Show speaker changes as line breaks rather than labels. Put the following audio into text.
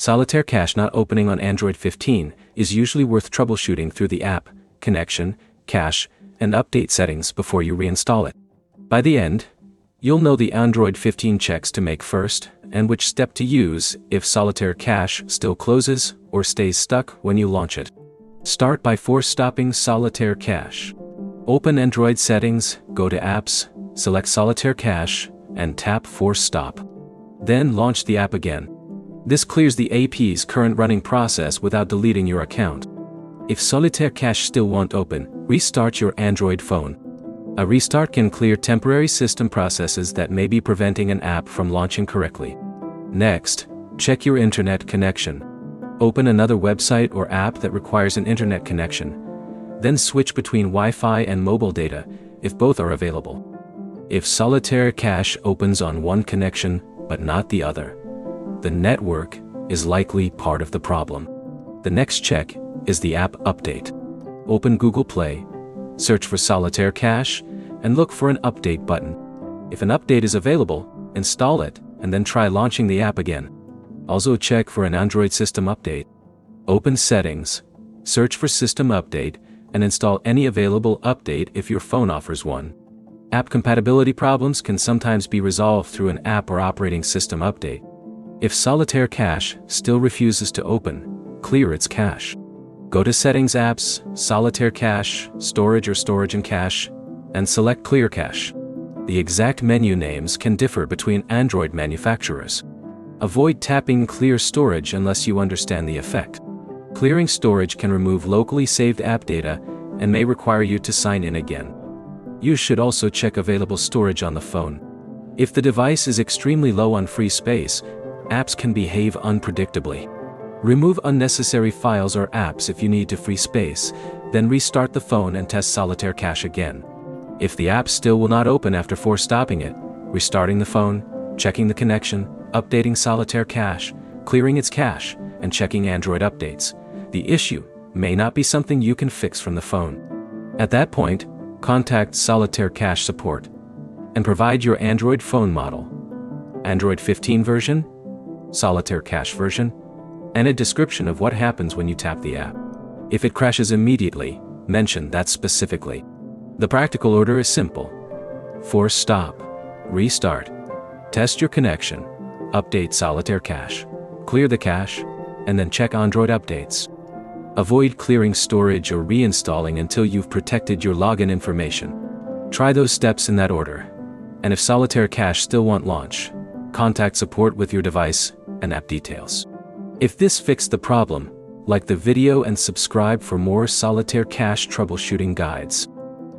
Solitaire Cache not opening on Android 15 is usually worth troubleshooting through the app, connection, cache, and update settings before you reinstall it. By the end, you'll know the Android 15 checks to make first and which step to use if Solitaire Cache still closes or stays stuck when you launch it. Start by force stopping Solitaire Cache. Open Android settings, go to Apps, select Solitaire Cache, and tap Force Stop. Then launch the app again. This clears the app's current running process without deleting your account. If Solitaire Cache still won't open, restart your Android phone. A restart can clear temporary system processes that may be preventing an app from launching correctly. Next, check your internet connection. Open another website or app that requires an internet connection. Then switch between Wi-Fi and mobile data, if both are available. If Solitaire Cache opens on one connection but not the other, the network is likely part of the problem. The next check is the app update. Open Google Play, search for Solitaire Cache, and look for an update button. If an update is available, install it, and then try launching the app again. Also check for an Android system update. Open Settings, search for System Update, and install any available update if your phone offers one. App compatibility problems can sometimes be resolved through an app or operating system update. If Solitaire Cache still refuses to open, clear its cache. Go to Settings Apps, Solitaire Cache, Storage or Storage and Cache, and select Clear Cache. The exact menu names can differ between Android manufacturers. Avoid tapping Clear Storage unless you understand the effect. Clearing storage can remove locally saved app data and may require you to sign in again. You should also check available storage on the phone. If the device is extremely low on free space, apps can behave unpredictably. Remove unnecessary files or apps if you need to free space, then restart the phone and test Solitaire Cache again. If the app still will not open after force stopping it, restarting the phone, checking the connection, updating Solitaire Cache, clearing its cache, and checking Android updates, the issue may not be something you can fix from the phone. At that point, contact Solitaire Cache support and provide your Android phone model, Android 15 version, Solitaire Cache version, and a description of what happens when you tap the app. If it crashes immediately, mention that specifically. The practical order is simple. Force stop, restart, test your connection, update Solitaire Cache, clear the cache, and then check Android updates. Avoid clearing storage or reinstalling until you've protected your login information. Try those steps in that order. And if Solitaire Cache still won't launch, contact support with your device and app details. If this fixed the problem, like the video and subscribe for more Solitaire Cache troubleshooting guides.